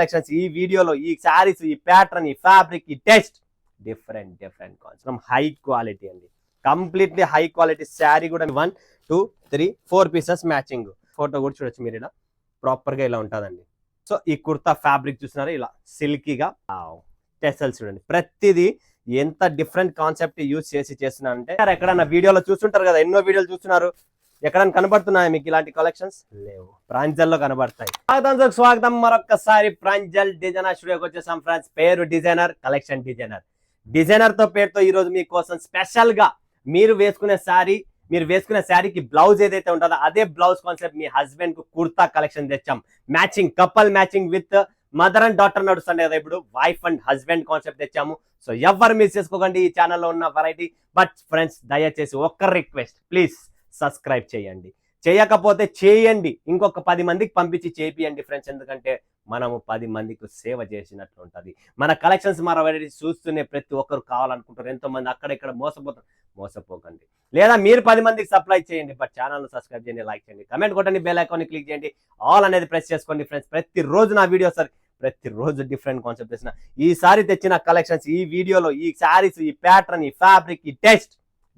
Collections ఈ వీడియోలో ఈ శారీస్ ఈ ప్యాటర్న్ ఈ ఫ్యాబ్రిక్ ఈ taste different concept high quality అండి. కంప్లీట్లీ హై క్వాలిటీ శారీ కూడా 1 2 3 4 పీసెస్ మ్యాచింగ్. ఫోటో కూడా చూడొచ్చు మీరు, ఇలా ప్రాపర్ గా ఇలా ఉంటుందండి. సో ఈ కుర్తా ఫ్యాబ్రిక్ చూస్తున్నారా, ఇలా సిల్కీగా టెసల్స్ చూడండి. ప్రతిదీ ఎంత డిఫరెంట్ కాన్సెప్ట్ యూజ్ చేసి చేస్తున్నారంటే, ఎక్కడన్నా వీడియోలో చూస్తుంటారు కదా, ఎన్నో వీడియోలు చూస్తున్నారు, ఎక్కడన్నా కనబడుతున్నాయి మీకు ఇలాంటి కలెక్షన్స్? లేవు, ప్రాంజల్ లో కనబడతాయి. స్వాగతం మరొకసారి ప్రాంజల్ డిజైనర్ స్టూడియోకి వచ్చేసాం ఫ్రెండ్స్. పేరు డిజైనర్, కలెక్షన్ డిజైనర్. డిజైనర్ తో పేరుతో ఈ రోజు మీకోసం స్పెషల్ గా మీరు వేసుకునే శారీకి బ్లౌజ్ ఏదైతే ఉంటుందో అదే బ్లౌజ్ కాన్సెప్ట్ మీ హస్బెండ్ కు కుర్తా కలెక్షన్ తెచ్చాం. Matching couple matching with mother and daughter నడుస్తుంది కదా, ఇప్పుడు వైఫ్ అండ్ హస్బెండ్ కాన్సెప్ట్ తెచ్చాము. సో ఎవరు మిస్ చేసుకోకండి ఈ ఛానల్లో ఉన్న వెరైటీ. బట్ ఫ్రెండ్స్, దయచేసి ఒక్క రిక్వెస్ట్, ప్లీజ్ సబ్స్క్రైబ్ చేయండి. చేయకపోతే చేయండి, ఇంకొక 10 మందికి పంపించి చేపియండి ఫ్రెండ్స్. ఎందుకంటే మనము 10 మందికి సేవ చేసినట్లు ఉంటుంది. మన కలెక్షన్స్ మన వెరైటీ చూస్తూనే ప్రతి ఒక్కరు కావాలనుకుంటారు. ఎంతో మంది అక్కడ ఇక్కడ మోసపోకండి. లేదా మీరు 10 మందికి సప్లై చేయండి. బట్ ఛానల్ సబ్స్క్రైబ్ చేయండి, లైక్ చేయండి, కమెంట్ కొట్టండి, బెల్ ఐకాన్ క్లిక్ చేయండి, ఆల్ అనేది ప్రెస్ చేసుకోండి ఫ్రెండ్స్. ప్రతిరోజు నా వీడియో ప్రతిరోజు డిఫరెంట్ కాన్సెప్ట్ తెచ్చిన ఈసారి తెచ్చిన కలెక్షన్స్ ఈ వీడియోలో ఈ శారీస్ ఈ ప్యాటర్న్ ఈ ఫ్యాబ్రిక్ ఈ టెస్ట్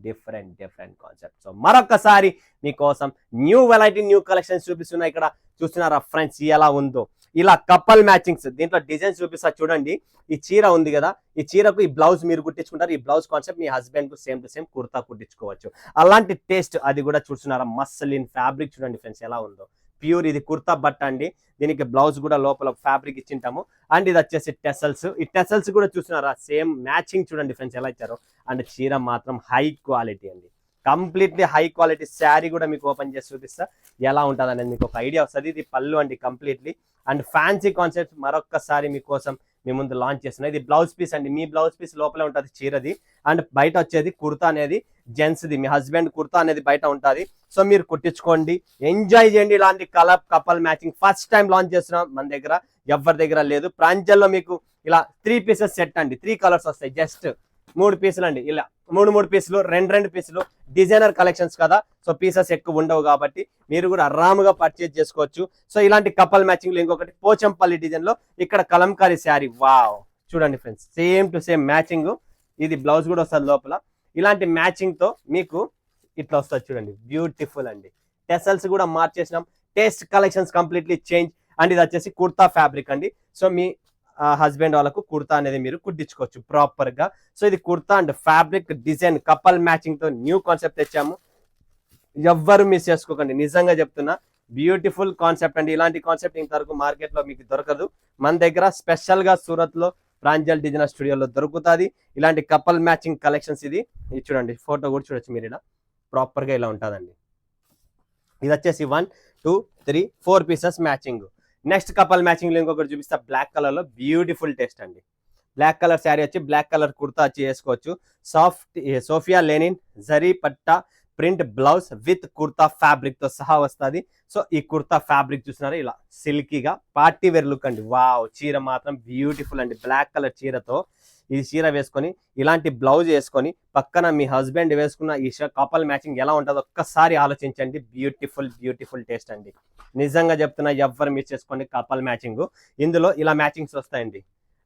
డిఫరెంట్ కాన్సెప్ట్. సో మరొకసారి మీకోసం న్యూ వెరైటీ న్యూ కలెక్షన్స్ చూపిస్తున్నా. ఇక్కడ చూస్తున్నారా ఫ్రెండ్స్ ఎలా ఉందో, ఇలా కపల్ మ్యాచింగ్స్. దీంట్లో డిజైన్స్ చూపిస్తా చూడండి. ఈ చీర ఉంది కదా, ఈ చీరకు ఈ బ్లౌజ్ మీరు కుట్టించుకుంటారు. ఈ బ్లౌజ్ కాన్సెప్ట్ మీ హస్బెండ్ కు సేమ్ టు సేమ్ కుర్తా కుట్టించుకోవచ్చు. అలాంటి టేస్ట్ అది కూడా చూస్తున్నారా. మస్లిన్ ఫ్యాబ్రిక్ చూడండి ఫ్రెండ్స్ ఎలా ఉందో. ప్యూర్ ఇది కుర్తా బట్ట అండి. దీనికి బ్లౌజ్ కూడా లోపల ఫ్యాబ్రిక్ ఇచ్చింటాము. అండ్ ఇది వచ్చేసి టెసల్స్. ఈ టెసల్స్ కూడా చూస్తున్నారా, సేమ్ మ్యాచింగ్ చూడండి ఫ్రెండ్స్ ఎలా ఇచ్చారో. అండ్ చీర మాత్రం హై క్వాలిటీ అండి, కంప్లీట్లీ హై క్వాలిటీ. శారీ కూడా మీకు ఓపెన్ చేసి చూపిస్తా ఎలా ఉంటుంది అనేది మీకు ఒక ఐడియా వస్తుంది. ఇది పళ్ళు అండి కంప్లీట్లీ. అండ్ ఫ్యాన్సీ కాన్సెప్ట్ మరొకసారి మీకోసం మీ ముందు లాంచ్ చేస్తున్నా. ఇది బ్లౌజ్ పీస్ అండి, మీ బ్లౌజ్ పీస్ లోపలే ఉంటుంది చీరది. అండ్ బయట వచ్చేది కుర్తా అనేది జెంట్స్ది, మీ హస్బెండ్ కుర్తా అనేది బయట ఉంటుంది. సో మీరు కుట్టించుకోండి, ఎంజాయ్ చేయండి. ఇలాంటి couple matching first time launch చేస్తున్నాం, మన దగ్గర ఎవరి దగ్గర లేదు. ప్రాంజల్లో మీకు ఇలా 3 పీసెస్ సెట్ అండి, 3 కలర్స్ వస్తాయి. జస్ట్ 3 పీసులు అండి, ఇలా 3 పీసులు, 2 పీసులు. డిజైనర్ కలెక్షన్స్ కదా, సో పీసెస్ ఎక్కువ ఉండవు కాబట్టి మీరు కూడా ఆరాముగా పర్చేజ్ చేసుకోవచ్చు. సో ఇలాంటి కపల్ మ్యాచింగ్ లో ఇంకొకటి పోచంపల్లి డిజైన్ లో ఇక్కడ కలంకారీ శారీ. వావ్, చూడండి friends, same to same matching. ఇది బ్లౌజ్ కూడా వస్తుంది లోపల. ఇలాంటి మ్యాచింగ్ తో మీకు ఇట్లా వస్తుంది చూడండి, బ్యూటిఫుల్ అండి. టెసల్స్ కూడా మార్చేసినాం. Taste collections completely change. And ఇది వచ్చేసి కుర్తా ఫ్యాబ్రిక్ అండి. సో మీ హస్బెండ్ వాళ్ళకు కుర్తా అనేది మీరు కుట్టించుకోవచ్చు ప్రాపర్ గా. సో ఇది kurta and fabric design couple matching తో న్యూ కాన్సెప్ట్ తెచ్చాము. ఎవ్వరు మిస్ చేసుకోకండి, నిజంగా చెప్తున్నా. బ్యూటిఫుల్ కాన్సెప్ట్ అండి. ఇలాంటి కాన్సెప్ట్ ఇంతవరకు మార్కెట్ లో మీకు దొరకదు. మన దగ్గర స్పెషల్ గా సూరత్ లో ప్రాంజల్ డిజైనర్ స్టూడియోలో దొరుకుతుంది ఇలాంటి కపల్ మ్యాచింగ్ కలెక్షన్స్. ఇది చూడండి, ఫోటో కూడా చూడొచ్చు మీరు, ఇలా ప్రాపర్ గా ఇలా ఉంటుందండి. ఇది వచ్చేసి 1 2 3 4 pieces matching. Next couple matching లో ఇంకొకటి చూపిస్తా, బ్లాక్ కలర్ లో బ్యూటిఫుల్ టేస్ట్ అండి. బ్లాక్ కలర్ శారీ వచ్చి బ్లాక్ కలర్ కుర్తా వచ్చి వేసుకోవచ్చు. సాఫ్ట్ సోఫియా లెనిన్ జరీ పట్టా print blouse with kurta fabric తో సహా వస్తుంది. సో ఈ కుర్తా ఫ్యాబ్రిక్ చూసినారా, ఇలా సిల్కీగా పార్టీ వేర్ లుక్ అండి. వావ్, చీర మాత్రం బ్యూటిఫుల్ అండి. బ్లాక్ కలర్ చీరతో ఈ చీర వేసుకొని ఇలాంటి బ్లౌజ్ వేసుకొని పక్కన మీ హస్బెండ్ వేసుకున్న ఈ కపల్ మ్యాచింగ్ ఎలా ఉంటుందో ఒక్కసారి ఆలోచించండి. బ్యూటిఫుల్ టేస్ట్ అండి, నిజంగా చెప్తున్నా. ఎవ్వరు మిస్ చేసుకోండి కపల్ మ్యాచింగ్. ఇందులో ఇలా మ్యాచింగ్స్ వస్తాయండి.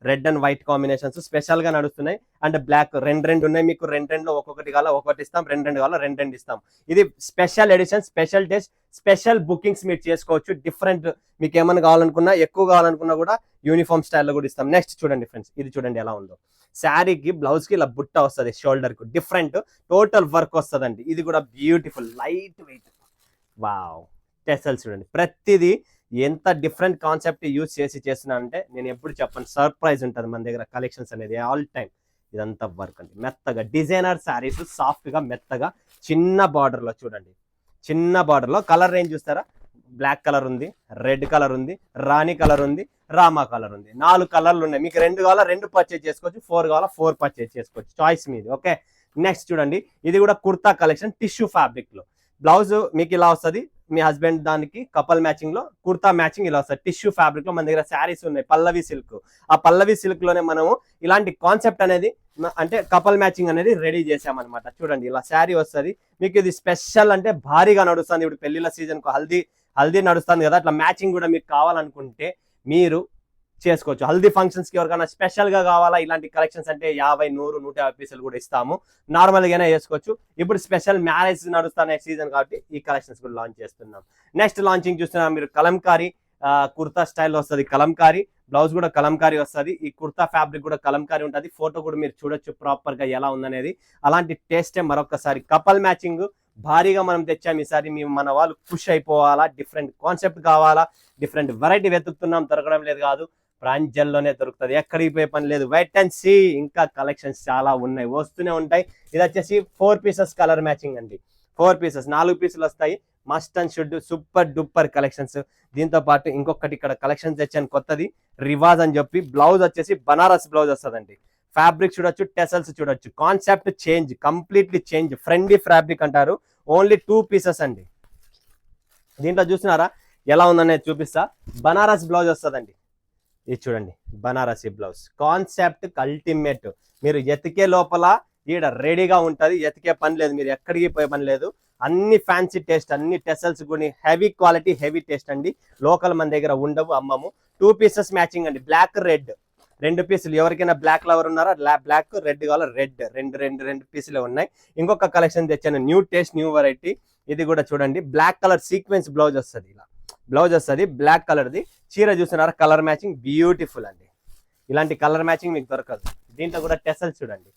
Red and white combinations special గా నడుస్తున్నాయి. అండ్ బ్లాక్ 2 ఉన్నాయి మీకు. 2లో ఒక్కొక్కటి కావాలా ఒకటి ఇస్తాం, 2 కావాలా 2 ఇస్తాం. ఇది special edition, special taste, special bookings మీరు చేసుకోవచ్చు. డిఫరెంట్ మీకు ఏమైనా కావాలనుకున్నా, ఎక్కువ కావాలనుకున్నా కూడా యూనిఫామ్ స్టైల్లో కూడా ఇస్తాం. నెక్స్ట్ చూడండి ఫ్రెండ్స్, ఇది చూడండి ఎలా ఉందో. శారీకి బ్లౌజ్ కి ఇలా బుట్ట వస్తుంది, షోల్డర్ కు డిఫరెంట్ టోటల్ వర్క్ వస్తుందండి. ఇది కూడా beautiful light weight. Wow, tassels చూడండి. ప్రతిదీ ఎంత డిఫరెంట్ కాన్సెప్ట్ యూజ్ చేసి చేస్తున్నానంటే నేను ఎప్పుడు చెప్పను, సర్ప్రైజ్ ఉంటుంది మన దగ్గర కలెక్షన్స్ అనేది ఆల్ టైమ్. ఇదంతా వర్క్ అండి, మెత్తగా డిజైనర్ శారీస్, సాఫ్ట్ గా మెత్తగా. చిన్న బార్డర్ లో చూడండి, చిన్న బార్డర్ లో కలర్ రేంజ్ చూస్తారా. బ్లాక్ కలర్ ఉంది, రెడ్ కలర్ ఉంది, రాణి కలర్ ఉంది, రామా కలర్ ఉంది. 4 కలర్లు ఉన్నాయి. మీకు 2 కావాలా 2 పర్చేజ్ చేసుకోవచ్చు, 4 కావాలా 4 పర్చేజ్ చేసుకోవచ్చు, చాయిస్ మీది. ఓకే, నెక్స్ట్ చూడండి, ఇది కూడా కుర్తా కలెక్షన్ టిష్యూ ఫ్యాబ్రిక్ లో. బ్లౌజ్ మీకు ఇలా వస్తుంది, మీ హస్బెండ్ దానికి కపల్ మ్యాచింగ్ లో కుర్తా మ్యాచింగ్ ఇలా వస్తుంది. టిష్యూ ఫ్యాబ్రిక్ లో మన దగ్గర శారీస్ ఉన్నాయి, పల్లవి సిల్క్. ఆ పల్లవి సిల్క్ లోనే మనము ఇలాంటి కాన్సెప్ట్ అనేది అంటే కపల్ మ్యాచింగ్ అనేది రెడీ చేసామన్నమాట. చూడండి ఇలా శారీ వస్తుంది మీకు. ఇది స్పెషల్ అంటే భారీగా నడుస్తుంది. ఇప్పుడు పెళ్లిళ్ళ సీజన్ కు హల్దీ నడుస్తుంది కదా, అట్లా మ్యాచింగ్ కూడా మీకు కావాలనుకుంటే మీరు చేసుకోవచ్చు. హల్దీ ఫంక్షన్స్ కి ఎవరికైనా స్పెషల్ గా కావాలా ఇలాంటి కలెక్షన్స్ అంటే 50, 100, 150 పీసులు కూడా ఇస్తాము. నార్మల్ గానే చేసుకోవచ్చు. ఇప్పుడు స్పెషల్ మ్యారేజ్ నడుస్తున్న సీజన్ కాబట్టి ఈ కలెక్షన్స్ కూడా లాంచ్ చేస్తున్నాం. నెక్స్ట్ లాంచింగ్ చూస్తున్నాం మీరు, కలంకారీ కుర్తా స్టైల్ వస్తుంది. కలంకారీ బ్లౌజ్ కూడా కలంకారీ వస్తుంది. ఈ కుర్తా ఫ్యాబ్రిక్ కూడా కలంకారీ ఉంటుంది. ఫోటో కూడా మీరు చూడొచ్చు ప్రాపర్ గా ఎలా ఉందనేది. అలాంటి టేస్టే మరొకసారి కపల్ మ్యాచింగ్ భారీగా మనం తెచ్చాము ఈసారి. మేము మన వాళ్ళు ఖుష్ అయిపోవాలా, డిఫరెంట్ కాన్సెప్ట్ కావాలా, డిఫరెంట్ వెరైటీ వెతుకుతున్నాం, దొరకడం లేదు కాదు, ప్రాంజల్లోనే దొరుకుతుంది, ఎక్కడికి పోయే పని లేదు. వెయిట్ అండ్ సీ, ఇంకా కలెక్షన్స్ చాలా ఉన్నాయి, వస్తూనే ఉంటాయి. ఇది వచ్చేసి 4 పీసెస్ కలర్ మ్యాచింగ్ అండి. 4 పీసెస్ 4 పీసులు వస్తాయి. Must and should super duper collections. దీంతో పాటు ఇంకొకటి ఇక్కడ కలెక్షన్స్ తెచ్చాను కొత్తది, రివాజ్ అని చెప్పి. బ్లౌజ్ వచ్చేసి బనారస్ బ్లౌజ్ వస్తుందండి. ఫ్యాబ్రిక్ చూడొచ్చు, టెసల్స్ చూడొచ్చు. Concept change, completely change. Friendly fabric అంటారు. ఓన్లీ 2 పీసెస్ అండి. దీంట్లో చూస్తున్నారా ఎలా ఉందనేది చూపిస్తా. బనారస్ బ్లౌజ్ వస్తుందండి. ఇది చూడండి, బనారసి బ్లౌజ్. Concept ultimate. మీరు ఎతికే లోపల ఈడ రెడీగా ఉంటుంది, ఎతికే పని లేదు, మీరు ఎక్కడికి పోయే పని లేదు. అన్ని ఫ్యాన్సీ టేస్ట్, అన్ని టెసల్స్ కూడా హెవీ క్వాలిటీ, హెవీ టేస్ట్ అండి. లోకల్ మన దగ్గర ఉండవు, అమ్మము. 2 పీసెస్ మ్యాచింగ్ అండి. బ్లాక్ రెడ్ 2 పీసులు. ఎవరికైనా బ్లాక్ లవర్ ఉన్నారా, బ్లాక్ రెడ్ కావాలి, రెడ్ రెండు పీసులే ఉన్నాయి. ఇంకొక కలెక్షన్ తెచ్చాను, న్యూ టేస్ట్ న్యూ వెరైటీ. ఇది కూడా చూడండి, బ్లాక్ కలర్ సీక్వెన్స్ బ్లౌజ్ వస్తుంది. ఇలా బ్లౌజ్ వస్తుంది బ్లాక్ కలర్ది. చీర చూస్తున్నారా, కలర్ మ్యాచింగ్ బ్యూటిఫుల్ అండి. ఇలాంటి కలర్ మ్యాచింగ్ మీకు దొరకదు. దీంట్లో కూడా టెసల్స్ చూడండి,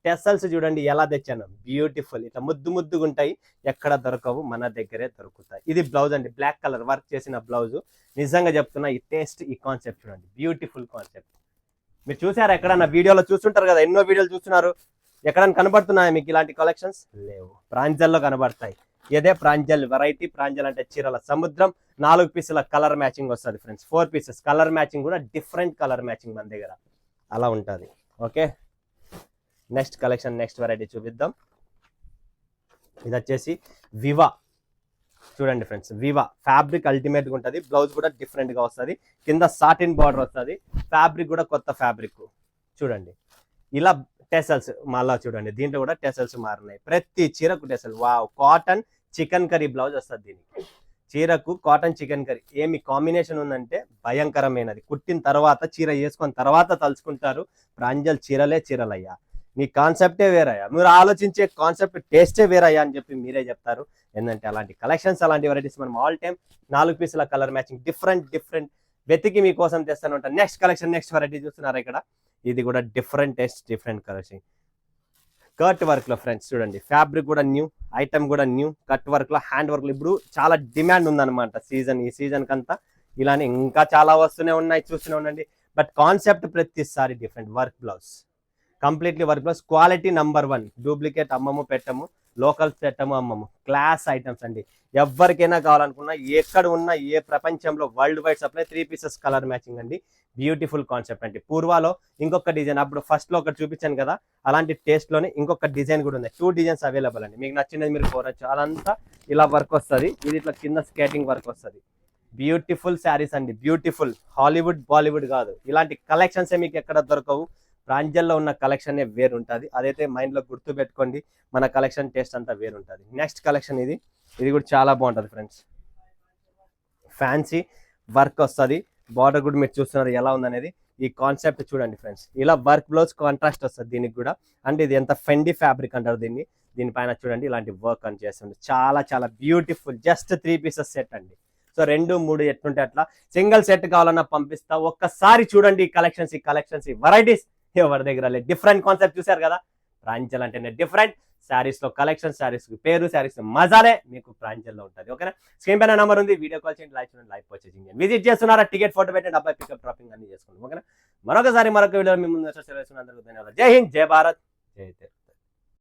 టెసల్స్ చూడండి ఎలా తెచ్చాను, బ్యూటిఫుల్. ఇట్లా ముద్దుగా ఉంటాయి, ఎక్కడ దొరకవు, మన దగ్గరే దొరుకుతాయి. ఇది బ్లౌజ్ అండి, బ్లాక్ కలర్ వర్క్ చేసిన బ్లౌజ్. నిజంగా చెప్తున్నా, ఈ టేస్ట్, ఈ కాన్సెప్ట్ చూడండి, బ్యూటిఫుల్ కాన్సెప్ట్. మీరు చూసారా ఎక్కడన్నా, వీడియోలో చూస్తుంటారు కదా, ఎన్నో వీడియోలు చూస్తున్నారు, ఎక్కడన్నా కనబడుతున్నాయా మీకు ఇలాంటి కలెక్షన్స్? లేవు, ప్రాంజల్లో కనబడతాయి. ఇదే ప్రాంజల్ వెరైటీ. ప్రాంజల్ అంటే చీరల సముద్రం. 4 పీసుల కలర్ మ్యాచింగ్ వస్తుంది ఫ్రెండ్స్. 4 పీసెస్ కలర్ మ్యాచింగ్ కూడా డిఫరెంట్ కలర్ మ్యాచింగ్ మన దగ్గర అలా ఉంటుంది. Okay, next collection, next variety చూపిద్దాం. ఇది వచ్చేసి వివా. చూడండి ఫ్రెండ్స్, వివా ఫ్యాబ్రిక్ అల్టిమేట్ గా ఉంటుంది. బ్లౌజ్ కూడా డిఫరెంట్ గా వస్తుంది. కింద సాటిన్ బార్డర్ వస్తుంది. ఫ్యాబ్రిక్ కూడా కొత్త ఫ్యాబ్రిక్ చూడండి. ఇలా టెసల్స్ మళ్ళా చూడండి, దీంట్లో కూడా టెసల్స్ మారినాయి. ప్రతి చీరకు టెసల్. Wow, cotton chicken curry blouse వస్తుంది దీనికి. చీరకు కాటన్ చికెన్ కర్రీ ఏమి కాంబినేషన్ ఉందంటే భయంకరమైనది. కుట్టిన తర్వాత, చీర వేసుకున్న తర్వాత తలుచుకుంటారు, ప్రాంజల్ చీరలే చీరలయ్యా, మీ కాన్సెప్టే వేరయ్యా, మీరు ఆలోచించే కాన్సెప్ట్ టేస్టే వేరయ్యా అని చెప్పి మీరే చెప్తారు. ఏంటంటే అలాంటి కలెక్షన్స్, అలాంటి వెరైటీస్ మనం ఆల్ టైమ్ 4 పీసుల కలర్ మ్యాచింగ్ డిఫరెంట్ వెతికి మీకోసం తెస్తాను ఉంటాను. నెక్స్ట్ కలెక్షన్, నెక్స్ట్ వెరైటీ చూస్తున్నారా ఇక్కడ. ఇది కూడా different taste, different collection. Cut work లో ఫ్రెండ్స్ చూడండి, ఫ్యాబ్రిక్ కూడా న్యూ, ఐటమ్ కూడా న్యూ. కట్ వర్క్ లో, హ్యాండ్ వర్క్ లో ఇప్పుడు చాలా డిమాండ్ ఉందన్నమాట. ఈ సీజన్ కంతా ఇలానే ఇంకా చాలా వస్తూనే ఉన్నాయి, చూస్తూనే ఉండండి. బట్ కాన్సెప్ట్ ప్రతిసారి different. Work blouse, completely work blouse. Quality number 1. Duplicate అమ్మము పెట్టము, లోకల్ పెట్టము అమ్మము. క్లాస్ ఐటమ్స్ అండి. ఎవరికైనా కావాలనుకున్నా, ఎక్కడ ఉన్నా, ఏ ప్రపంచంలో world wide supply. 3 pieces colour matching అండి. బ్యూటిఫుల్ కాన్సెప్ట్ అండి. పూర్వాలో ఇంకొక డిజైన్, అప్పుడు ఫస్ట్ లో ఒకటి చూపించాను కదా, అలాంటి టేస్ట్ లోనే ఇంకొక డిజైన్ కూడా ఉంది. 2 డిజైన్స్ అవైలబుల్ అండి. మీకు నచ్చినది మీరు కోరచ్చు. అదంతా ఇలా వర్క్ వస్తుంది. ఇది ఇట్లా కింద స్కేటింగ్ వర్క్ వస్తుంది. బ్యూటిఫుల్ శారీస్ అండి, బ్యూటిఫుల్. హాలీవుడ్ బాలీవుడ్ కాదు, ఇలాంటి కలెక్షన్స్ మీకు ఎక్కడ దొరకవు. ప్రాంజల్లో ఉన్న కలెక్షన్ వేరు ఉంటుంది. అదైతే మైండ్ లో గుర్తు పెట్టుకోండి. మన కలెక్షన్ టేస్ట్ అంతా వేరు ఉంటుంది. నెక్స్ట్ కలెక్షన్ ఇది కూడా చాలా బాగుంటుంది ఫ్రెండ్స్. ఫ్యాన్సీ వర్క్ వస్తుంది. బార్డర్ కూడా మీరు చూస్తున్నారు ఎలా ఉందనేది. ఈ కాన్సెప్ట్ చూడండి ఫ్రెండ్స్, ఇలా వర్క్ బ్లౌజ్ కాంట్రాస్ట్ వస్తుంది దీనికి కూడా. అంటే ఇది ఎంత ఫెండీ ఫ్యాబ్రిక్ అంటారు దీన్ని. దీనిపైన చూడండి ఇలాంటి వర్క్ అని చేస్తుంది. చాలా బ్యూటిఫుల్. జస్ట్ 3 పీసెస్ సెట్ అండి. సో 2, 3 ఎట్లుంటే అట్లా. సింగిల్ సెట్ కావాలన్నా పంపిస్తా. ఒక్కసారి చూడండి ఈ కలెక్షన్స్, ఈ వెరైటీస్ ఎవరి దగ్గర లేదు. డిఫరెంట్ కాన్సెప్ట్ చూసారు కదా. ప్రాంజల్ అంటేనే డిఫరెంట్. శారీస్ లో కలెక్షన్, శారీస్ పేరు, శారీస్ మజాలే మీకు ప్రాంజల్లో ఉంటుంది. ఓకేనా. స్క్రీన్ పైన నెంబర్ ఉంది, వీడియో కాల్ చేయండి, లైక్ చేయండి, లైవ్ పర్చేసింగ్ చేయండి. విజిట్ చేస్తున్నారా, టికెట్ ఫోటో పెట్టండి, అబ్బాయి పికప్ డ్రాపింగ్ అన్ని చేసుకోండి. ఓకేనా. మరొక వీడియో మీ ముందు ధన్యవాదాలు. జై హింద్, జై భారత్, జై తెలుగు.